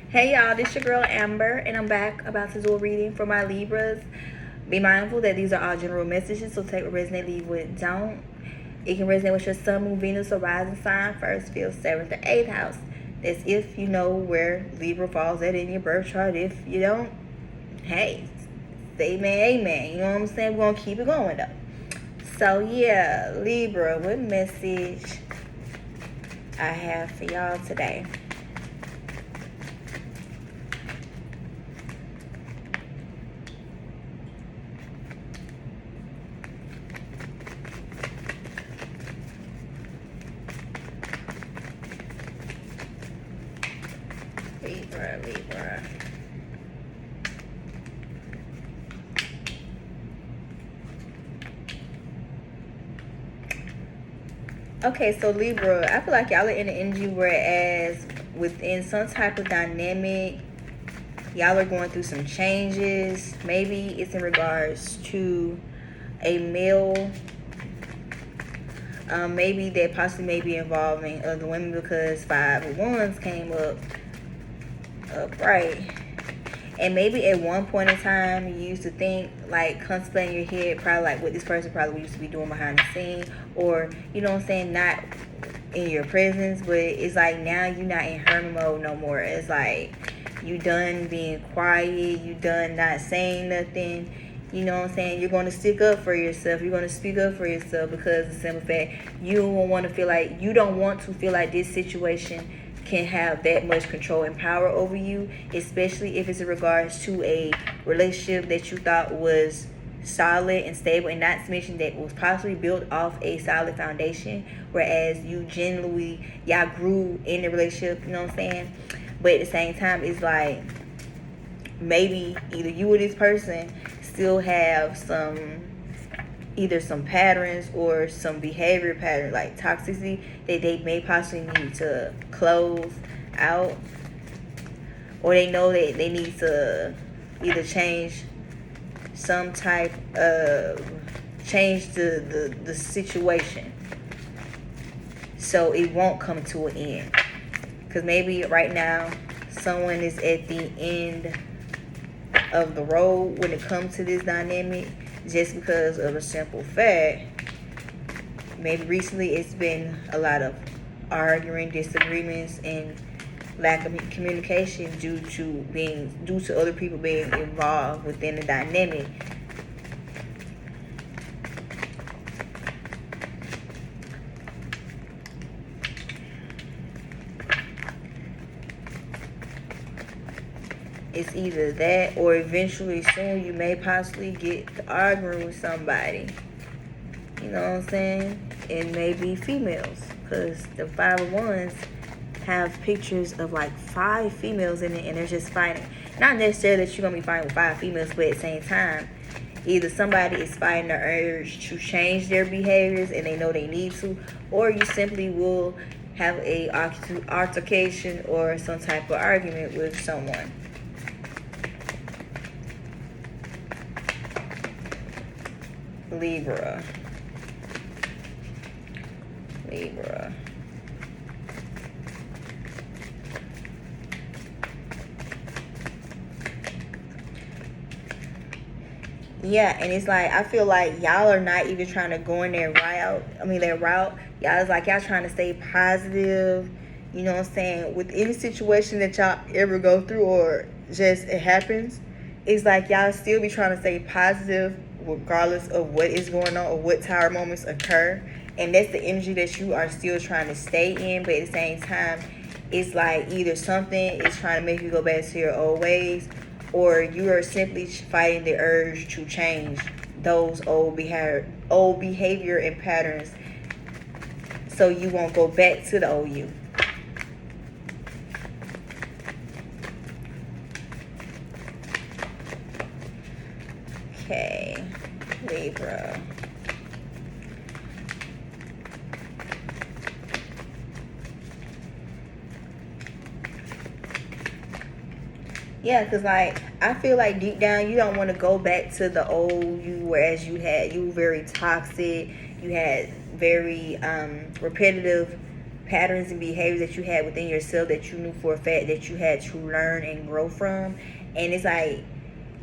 Hey y'all, this your girl Amber, and I'm back about to do a reading for my Libras. Be mindful that these are all general messages, so take what resonate, leave what don't. It can resonate with your Sun, Moon, Venus, or rising sign, first, fifth, seventh, or eighth house. That's if you know where Libra falls at in your birth chart. If you don't, hey, say amen, amen. You know what I'm saying? We're gonna keep it going though. So yeah, Libra, what message I have for y'all today? Libra. Okay, so Libra, I feel like y'all are in the energy whereas within some type of dynamic, y'all are going through some changes. Maybe it's in regards to a male. Maybe that possibly may be involving other women because 5 of Wands came up upright. And maybe at one point in time, you used to think, like, contemplating in your head, probably like what this person probably used to be doing behind the scene. Or, you know what I'm saying, not in your presence. But it's like now you're not in hermit mode no more. It's like you done being quiet. You done not saying nothing. You know what I'm saying? You're going to stick up for yourself. You're going to speak up for yourself because the simple fact, you don't want to feel like this situation can have that much control and power over you, especially if it's in regards to a relationship that you thought was solid and stable, and not to mention that was possibly built off a solid foundation, whereas you genuinely, y'all grew in the relationship, you know what I'm saying? But at the same time, it's like maybe either you or this person still have either some patterns or some behavior patterns like toxicity that they may possibly need to close out, or they know that they need to either change some type of change the situation so it won't come to an end. Because maybe right now someone is at the end of the road when it comes to this dynamic, just because of a simple fact. Maybe recently it's been a lot of arguing, disagreements, and lack of communication due to other people being involved within the dynamic. It's either that, or eventually soon you may possibly get to arguing with somebody. You know what I'm saying? And maybe females, because the 5 of Wands have pictures of like 5 females in it, and they're just fighting. Not necessarily that you're gonna be fighting with 5 females, but at the same time, either somebody is fighting the urge to change their behaviors and they know they need to, or you simply will have a altercation or some type of argument with someone. Libra. Yeah, and it's like I feel like y'all are not even trying to go in their route. Y'all is like y'all trying to stay positive. You know what I'm saying? With any situation that y'all ever go through or just it happens, it's like y'all still be trying to stay positive regardless of what is going on or what tower moments occur. And that's the energy that you are still trying to stay in. But at the same time, it's like either something is trying to make you go back to your old ways, or you are simply fighting the urge to change those old behavior and patterns so you won't go back to the old you. Okay, Libra. Yeah, because like I feel like deep down you don't want to go back to the old you, whereas you were very toxic, you had very repetitive patterns and behaviors that you had within yourself that you knew for a fact that you had to learn and grow from. And it's like,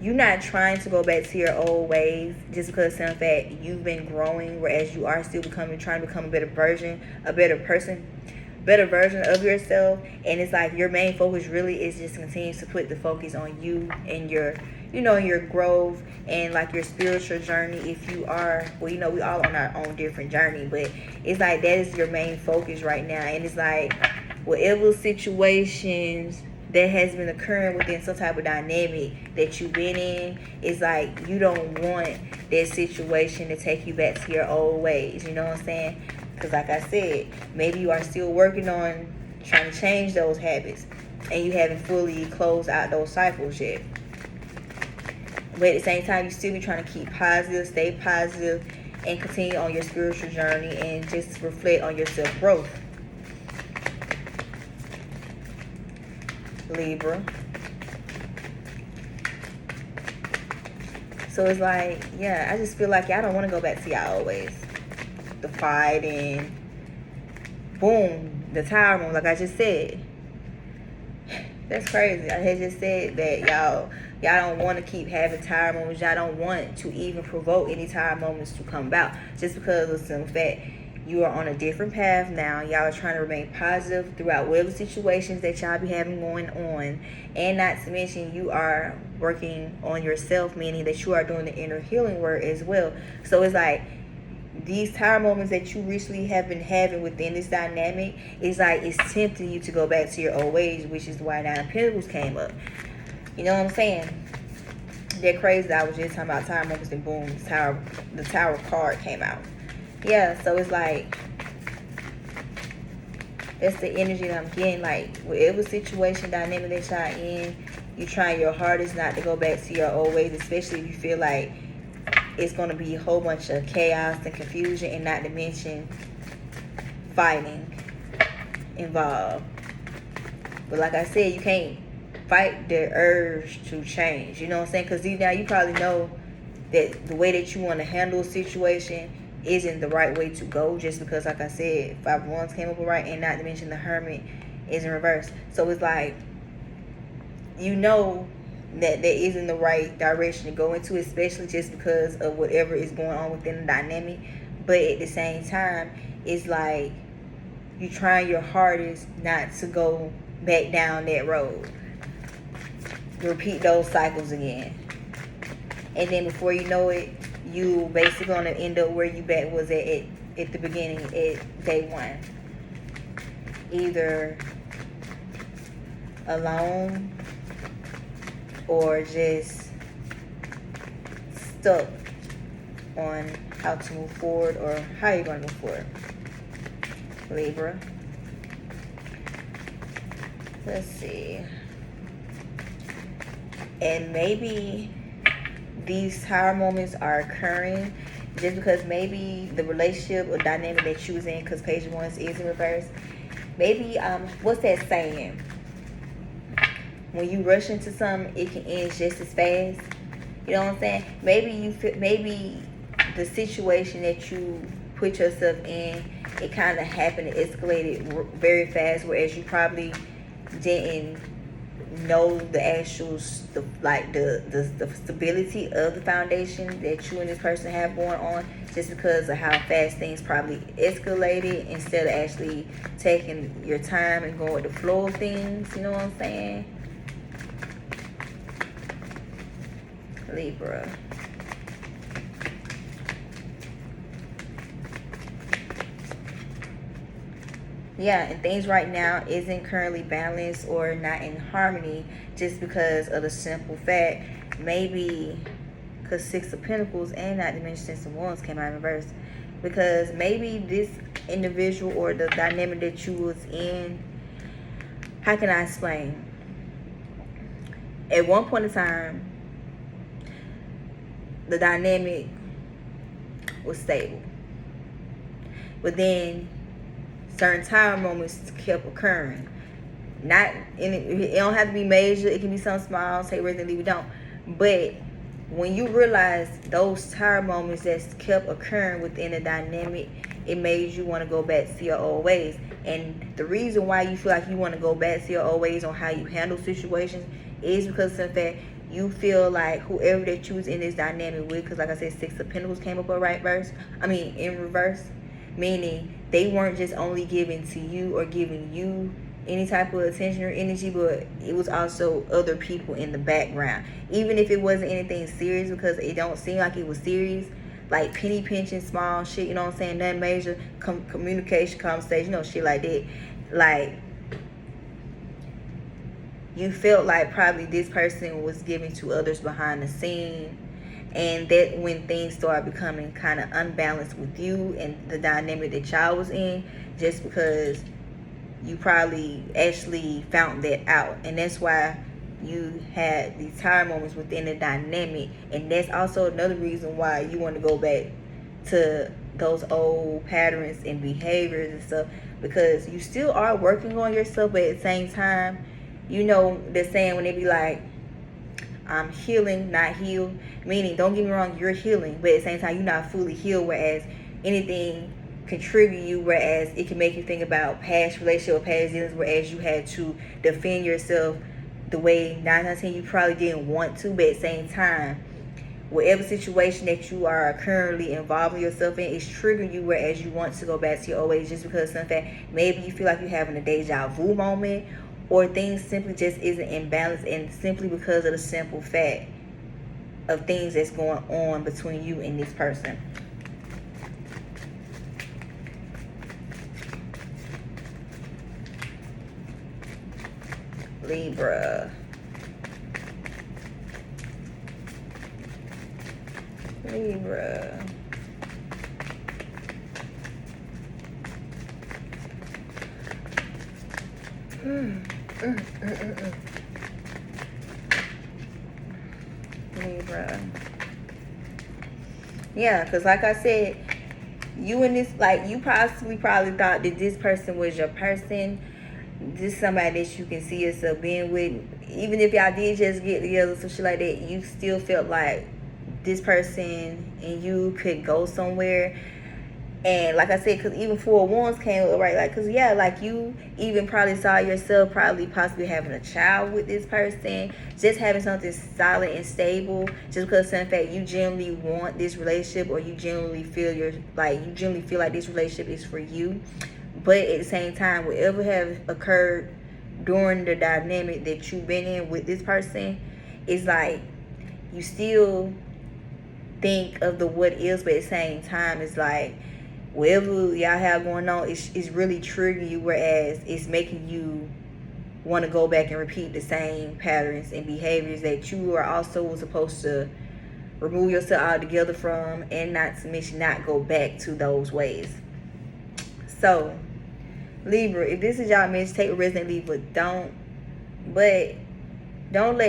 you're not trying to go back to your old ways just because of the fact you've been growing, whereas you are still trying to become a better version, a better person, better version of yourself. And it's like your main focus really is just continues to put the focus on you and your, your growth and like your spiritual journey. If you are, well, we all on our own different journey, but it's like that is your main focus right now. And it's like whatever situations that has been occurring within some type of dynamic that you've been in, it's like you don't want that situation to take you back to your old ways. You know what I'm saying? Because like I said, maybe you are still working on trying to change those habits and you haven't fully closed out those cycles yet. But at the same time, you still be trying to keep positive, stay positive, and continue on your spiritual journey and just reflect on your self-growth. Libra. So it's like, yeah, I just feel like y'all don't want to go back to y'all old ways. The fight and boom, the tower moment, like I just said. That's crazy. I had just said that y'all don't want to keep having tower moments. Y'all don't want to even provoke any tower moments to come about just because of some fact. You are on a different path now. Y'all are trying to remain positive throughout whatever situations that y'all be having going on. And not to mention, you are working on yourself, meaning that you are doing the inner healing work as well. So it's like these tower moments that you recently have been having within this dynamic, it's like it's tempting you to go back to your old ways, which is why Nine of Pentacles came up. You know what I'm saying? They're crazy. I was just talking about tower moments and boom, the tower card came out. Yeah, so it's like that's the energy that I'm getting. Like whatever situation, dynamic that y'all in, you trying your hardest not to go back to your old ways, especially if you feel like it's going to be a whole bunch of chaos and confusion, and not to mention fighting involved. But like I said, you can't fight the urge to change. You know what I'm saying? Because deep down you probably know that the way that you want to handle a situation isn't the right way to go, just because, like I said, 5 of Wands came up right, and not to mention the Hermit is in reverse. So it's like, you know that that isn't the right direction to go into, especially just because of whatever is going on within the dynamic. But at the same time, it's like you trying your hardest not to go back down that road. Repeat those cycles again. And then before you know it, you basically gonna end up where you back was at the beginning, at day one. Either alone or just stuck on how to move forward or how you're gonna move forward. Libra. Let's see. And maybe these tower moments are occurring just because maybe the relationship or dynamic that you was in, because Page of Wands is in reverse. Maybe, what's that saying? When you rush into something, it can end just as fast. You know what I'm saying? Maybe the situation that you put yourself in, it kind of happened, it escalated very fast, whereas you probably didn't know the actual the stability of the foundation that you and this person have going on, just because of how fast things probably escalated, instead of actually taking your time and going with the flow of things. You know what I'm saying? Libra. Yeah, and things right now isn't currently balanced or not in harmony, just because of the simple fact, maybe because 6 of Pentacles and not to mention 6 of Wands came out in reverse, because maybe this individual or the dynamic that you was in, how can I explain? At one point in time, the dynamic was stable, but then certain tower moments kept occurring. It don't have to be major. It can be something small. Take everything, leave it don't. But when you realize those tower moments that kept occurring within the dynamic, it made you want to go back to your old ways. And the reason why you feel like you want to go back to your old ways on how you handle situations is because of the fact you feel like whoever that you was in this dynamic with, because like I said, Six of Pentacles came up in reverse, meaning they weren't just only giving to you or giving you any type of attention or energy, but it was also other people in the background, even if it wasn't anything serious, because it don't seem like it was serious, like penny pinching, small shit, you know what I'm saying, nothing major, communication, conversation, you know, shit like that. Like, you felt like probably this person was giving to others behind the scene, and that when things started becoming kind of unbalanced with you and the dynamic that y'all was in, just because you probably actually found that out, and that's why you had these tired moments within the dynamic. And that's also another reason why you want to go back to those old patterns and behaviors and stuff, because you still are working on yourself, but at the same time, you know the saying when they be like, I'm healing, not healed, meaning, don't get me wrong, you're healing, but at the same time you're not fully healed, whereas anything can trigger you, whereas it can make you think about past relationship or past dealings, whereas you had to defend yourself the way 9 out of 10 you probably didn't want to, but at the same time, whatever situation that you are currently involving yourself in is triggering you, whereas you want to go back to your old ways, just because of the fact maybe you feel like you're having a deja vu moment, or things simply just isn't in balance, and simply because of the simple fact of things that's going on between you and this person. Libra. Libra. Libra. Yeah, because like I said, you and this, like, you probably thought that this person was your person. This is somebody that you can see yourself being with. Even if y'all did just get together, some shit like that, you still felt like this person and you could go somewhere. And like I said, because even Four of Wands came up, right? Like, because yeah, like you even probably saw yourself possibly having a child with this person, just having something solid and stable, just because in fact you genuinely want this relationship, or you genuinely feel like this relationship is for you. But at the same time, whatever have occurred during the dynamic that you've been in with this person, it's like you still think of the what is, but at the same time, it's like whatever y'all have going on is really triggering you, whereas it's making you want to go back and repeat the same patterns and behaviors that you are also supposed to remove yourself altogether from, and not to mention not go back to those ways. So Libra, if this is y'all message, take a resident Libra. Don't let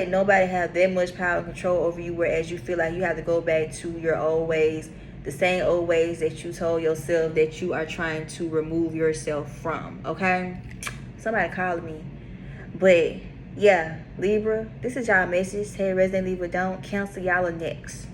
nobody have that much power and control over you, whereas you feel like you have to go back to your old ways, the same old ways that you told yourself that you are trying to remove yourself from. Okay? Somebody calling me. But yeah, Libra, this is y'all message. Hey, resident Libra, don't cancel. Y'all are next.